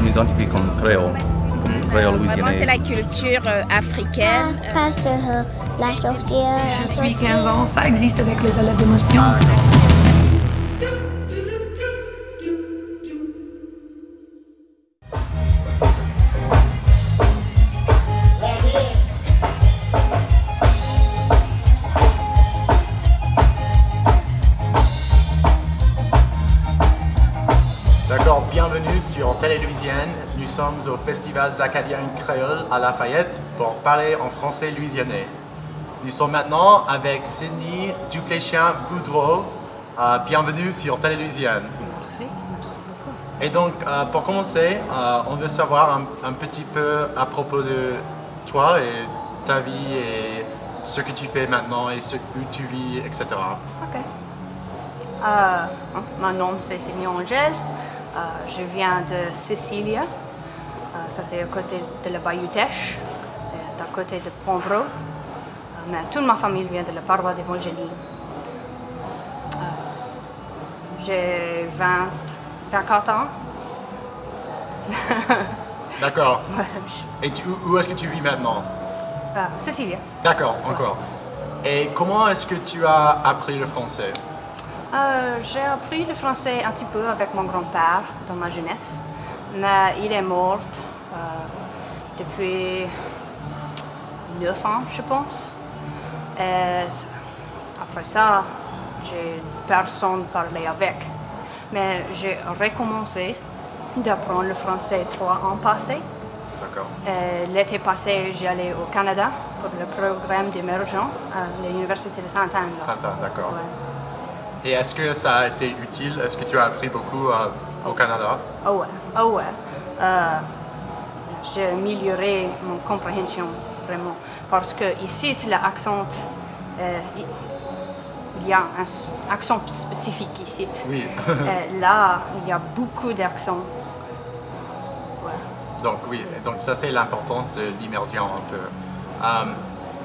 m'identifie comme créole Vraiment, louisianais. c'est la culture africaine. Je suis 15 ans, ça existe avec les élèves d'émotion. D'accord, bienvenue sur Télé-Louisiane. Nous sommes au Festival Acadien Créole à Lafayette pour parler en français louisianais. Nous sommes maintenant avec Sydney Dupléchien-Boudreau. Bienvenue sur Télé-Louisiane. Merci beaucoup. Et donc, pour commencer, on veut savoir un petit peu à propos de toi et ta vie et ce que tu fais maintenant et où tu vis, etc. OK. Mon nom, c'est Sydney Angèle. Je viens de Sicilia. Ça, c'est à côté de la Bayou Teche, à côté de Pombro. Mais toute ma famille vient de la paroisse d'Évangéline. J'ai 24 ans. D'accord. Ouais, Et où est-ce que tu vis maintenant? Sicilia. D'accord, encore. Et comment est-ce que tu as appris le français? J'ai appris le français un petit peu avec mon grand-père dans ma jeunesse, mais il est mort depuis 9 ans, je pense. Et après ça, j'ai personne parlé avec. Mais j'ai recommencé d'apprendre le français 3 ans passés. D'accord. L'été passé, j'y allais au Canada pour le programme d'immersion à l'Université de Sainte-Anne. Sainte-Anne, d'accord. Ouais. Et est-ce que ça a été utile? Est-ce que tu as appris beaucoup au Canada? Oh ouais. J'ai amélioré mon compréhension vraiment parce que ici l'accent, il y a un accent spécifique ici. Oui. Là, il y a beaucoup d'accents. Ouais. Donc oui, donc ça c'est l'importance de l'immersion un peu.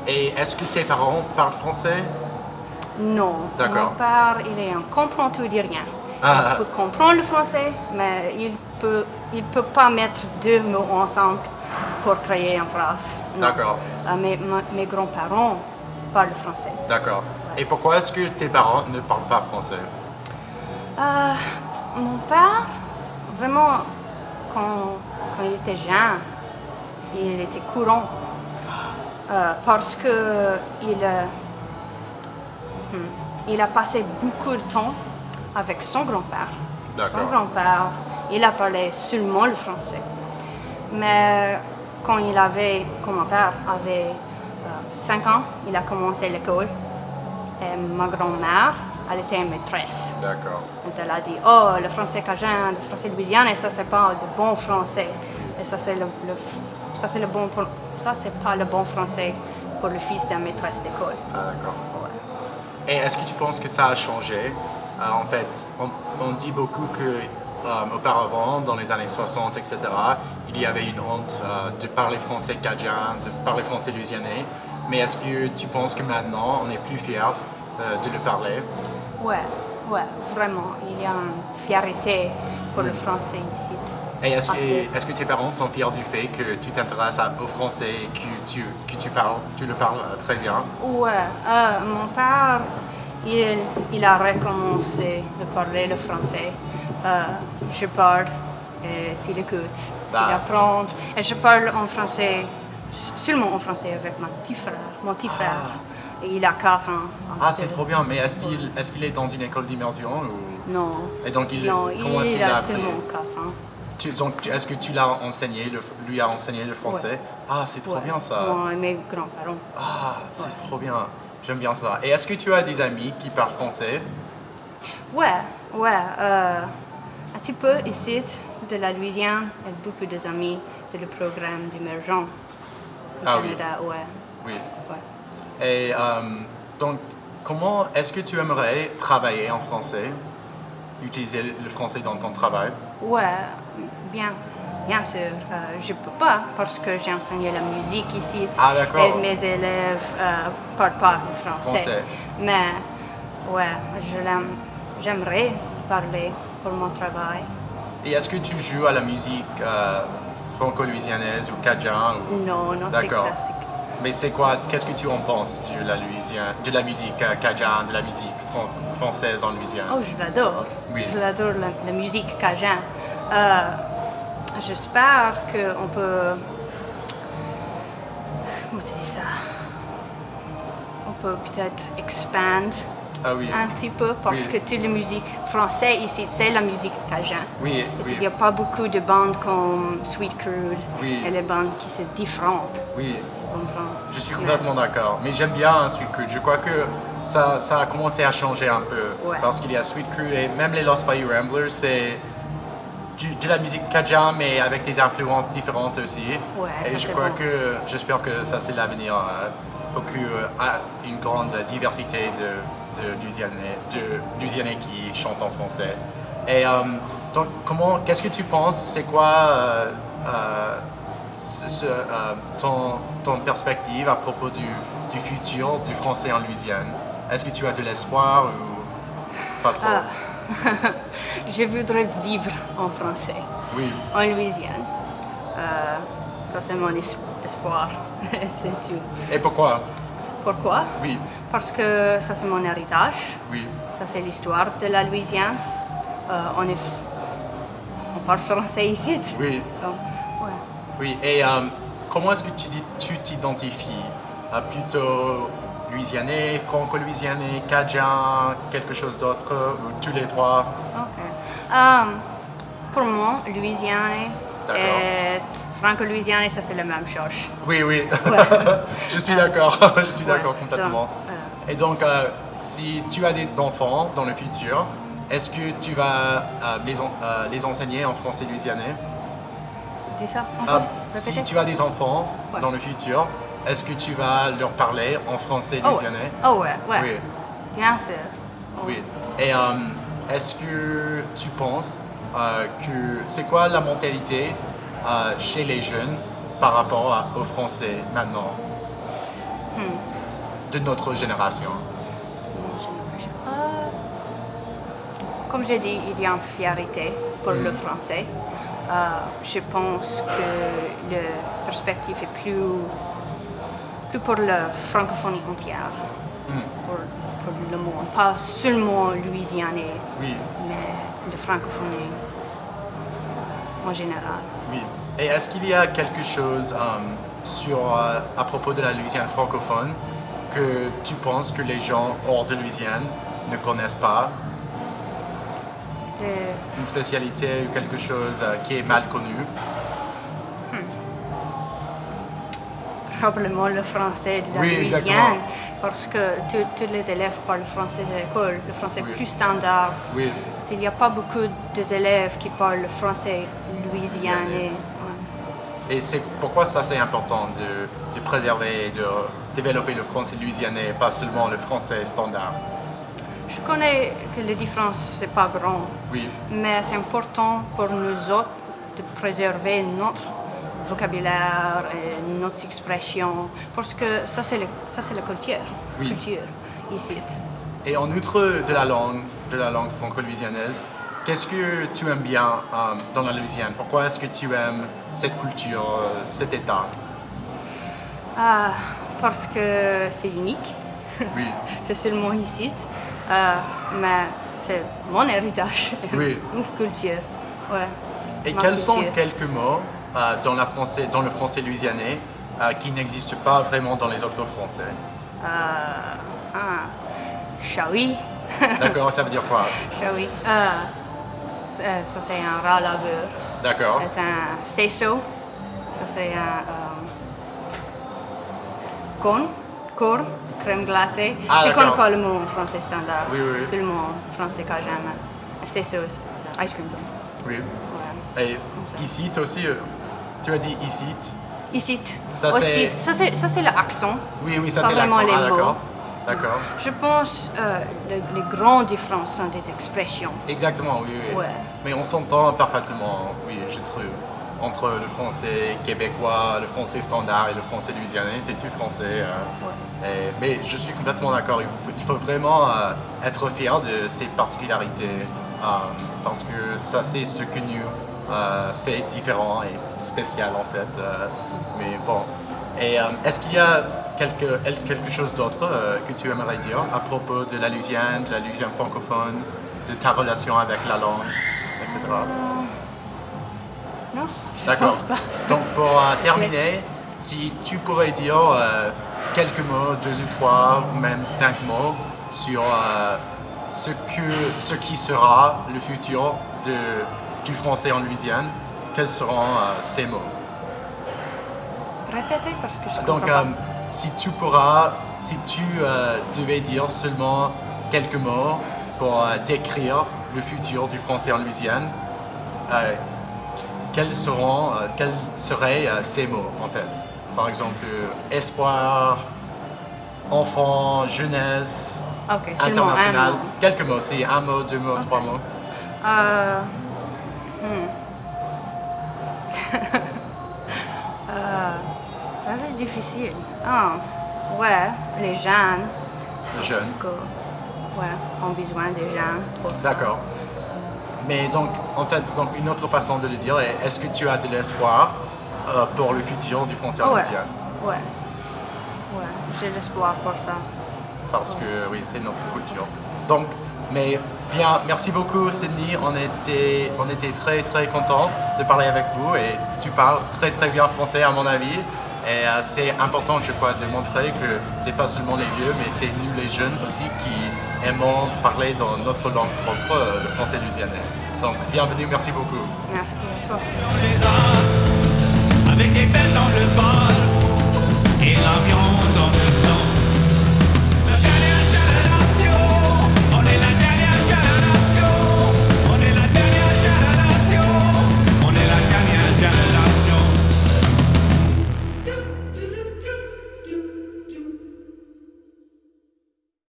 Et est-ce que tes parents parlent français? Non. D'accord. Mon père, il comprend tout et rien. Il peut comprendre le français, mais il peut pas mettre 2 mots ensemble pour créer une phrase. Non. D'accord. Mes grands-parents parlent le français. D'accord. Ouais. Et pourquoi est-ce que tes parents ne parlent pas français? Mon père, vraiment, quand il était jeune, il était courant parce que il a passé beaucoup de temps avec son grand-père. D'accord. Son grand-père, il a parlé seulement le français. Mais quand mon père avait 5 ans, il a commencé l'école. Et ma grand-mère, elle était une maîtresse. D'accord. Et elle a dit, oh, le français cajun, le français louisianais, ça c'est pas le bon français. Et ça c'est pas le bon français pour le fils d'une maîtresse d'école. Ah, d'accord. Et est-ce que tu penses que ça a changé? En fait, on dit beaucoup que auparavant, dans les années 60, etc., il y avait une honte de parler français cajun, de parler français louisianais. Mais est-ce que tu penses que maintenant, on est plus fiers de le parler? Ouais, vraiment. Il y a une fierté pour le français ici. Et est-ce que tes parents sont fiers du fait que tu t'intéresses au français et que tu le parles très bien? Ouais, mon père, il a recommencé de parler le français. Je parle, s'il écoute, s'il apprend. Et je parle en français, seulement en français avec mon petit frère. Et il a 4 ans. Ah, c'est trop bien. Mais est-ce qu'il est dans une école d'immersion ou... Non. Et donc, comment est-ce qu'il a appris? Seulement 4 ans. Donc, est-ce que tu l'as enseigné, lui a enseigné le français? Ouais. Ah, c'est trop bien ça. Moi et mes grands-parents. Ah, c'est trop bien. J'aime bien ça. Et est-ce que tu as des amis qui parlent français? Ouais. Un petit peu ici, de la Louisiane, et beaucoup d'amis de le programme d'immersion au Canada. Oui. Ouais. Et donc, comment est-ce que tu aimerais travailler en français? Utiliser le français dans ton travail? Ouais, bien sûr. Je ne peux pas parce que j'ai enseigné la musique ici. Ah, d'accord. Et mes élèves ne parlent pas le français. Mais ouais, j'aimerais parler pour mon travail. Et est-ce que tu joues à la musique franco-louisianaise ou cajun Non, c'est D'accord. classique. Mais c'est quoi, qu'est-ce que tu en penses de la musique cajun, de la musique française en Louisiane? Oh, je l'adore. Oui. Je l'adore, la musique cajun. J'espère qu'on peut... Comment tu dis ça? On peut peut-être expand Ah oui. un petit peu parce Oui. que toute la musique française ici, c'est la musique cajun. Oui, Et oui. il n'y a pas beaucoup de bandes comme Sweet Crude Oui. et les bandes qui sont différentes. Oui, Tu comprends? je suis complètement d'accord. Mais j'aime bien Sweet Crude. Je crois que ça a commencé à changer un peu. Ouais. Parce qu'il y a Sweet Crude et même les Lost Bayou Ramblers, c'est de la musique cajun, mais avec des influences différentes aussi. Ouais, et ça, je c'est crois bon. que, j'espère que ça c'est l'avenir. Une grande diversité de Louisianais qui chantent en français. Et donc, qu'est-ce que tu penses? C'est quoi ton perspective à propos du futur du français en Louisiane? Est-ce que tu as de l'espoir ou pas trop? Je voudrais vivre en français, Oui, en Louisiane. Ça, c'est mon espoir. C'est tout. et pourquoi? Pourquoi? Oui, Parce que ça, c'est mon héritage. oui, Ça, c'est l'histoire de la Louisiane. On parle français ici. oui, Donc, ouais. oui. Et comment est-ce que tu t'identifies? Plutôt louisianais, franco-louisianais, cajun, quelque chose d'autre, ou tous les trois? Ok. Pour moi, Louisiane D'accord. et franco-louisiane, ça, c'est la même chose. Oui, oui, je suis d'accord, je suis d'accord Ouais, complètement. donc, Et donc, si tu as des enfants dans le futur, est-ce que tu vas les enseigner en français louisianais? Dis ça encore? Si Répétez. tu as des enfants Ouais. dans le futur, est-ce que tu vas leur parler en français Oh, ouais. louisianais? Oh, ouais, ouais. Oui, Bien sûr. oui. Et est-ce que tu penses que c'est quoi la mentalité chez les jeunes par rapport au français maintenant de notre génération? Comme j'ai dit, il y a une fierté pour le français. Je pense que la perspective est plus pour la francophonie entière, pour le monde, pas seulement louisianais, Oui, mais la francophonie en général. oui. Et est-ce qu'il y a quelque chose à propos de la Louisiane francophone que tu penses que les gens hors de Louisiane ne connaissent pas? Une spécialité ou quelque chose qui est mal connu? Probablement le français de la Oui, Louisiane, exactement. parce que tous les élèves parlent français de l'école, le français Oui. plus standard. Oui, Il n'y a pas beaucoup d'élèves qui parlent le français louisianais. Louisianais. Ouais. et c'est pourquoi ça c'est important de préserver et de développer le français louisianais, pas seulement le français standard. Je connais que la différence, c'est pas grand, Oui, mais c'est important pour nous autres de préserver notre vocabulaire et notre expression, parce que ça, c'est la culture, Oui. culture ici. et en outre de la langue franco-louisianaise, qu'est-ce que tu aimes bien dans la Louisiane? Pourquoi est-ce que tu aimes cette culture, cet état? Parce que c'est unique, Oui, c'est seulement ici, mais c'est mon héritage, Oui. une culture. Ouais. et Ma quels sont culture. quelques mots dans le français louisianais qui n'existent pas vraiment dans les autres français? Chaoui. D'accord, ça veut dire quoi? Chaoui. Ça, c'est un rat laveur. D'accord, C'est un césso. Ça, c'est un corn, crème glacée. Ah, Je connais d'accord. pas le mot en français standard. Oui, oui. Seulement en français cajun. Mais césso, c'est ice cream cone. oui. Ouais. Et ici aussi, tu as dit ici? Ici. Ça, Aussi. c'est- Ça, c'est l'accent. Oui, oui, ça Pas c'est l'accent. vraiment les Ah, d'accord. mots. D'accord. Je pense les grandes différences sont des expressions. Exactement, oui, oui. Ouais. Mais on s'entend parfaitement, oui, je trouve, entre le français québécois, le français standard et le français louisianais, c'est tout français. Mais je suis complètement d'accord, il faut vraiment être fier de ces particularités parce que ça c'est ce que nous fait différent et spécial en fait. Mais bon. Et est-ce qu'il y a quelque chose d'autre que tu aimerais dire à propos de la Louisiane francophone, de ta relation avec la langue, etc. Non, je D'accord. pense pas. Donc pour terminer, si tu pourrais dire quelques mots, 2 ou 3 ou même 5 mots sur ce qui sera le futur du français en Louisiane, quels seront ces mots? Répétez parce que je Donc comprends pas. si tu devais dire seulement quelques mots pour décrire le futur du français en Louisiane, quels seraient ces mots en fait? Par exemple, espoir, enfant, jeunesse, Ok, seulement un international. mot. Quelques mots, c'est 1 mot, 2 mots, 3 mots. Ça c'est difficile. Ah, ouais, les jeunes, Jeune. ont besoin des jeunes pour ça. D'accord. Mais donc, en fait, une autre façon de le dire est, est-ce que tu as de l'espoir pour le futur du français en Ouais, Louisiane? ouais, j'ai l'espoir pour ça. Parce que oui, c'est notre culture. Donc, mais bien, merci beaucoup Sydney, on était très très contents de parler avec vous et tu parles très très bien français à mon avis. Et c'est important, je crois, de montrer que c'est pas seulement les vieux, mais c'est nous les jeunes aussi qui aimons parler dans notre langue propre, le français louisianais. Donc, bienvenue, merci beaucoup. Merci à toi. Avec des belles dans le bas.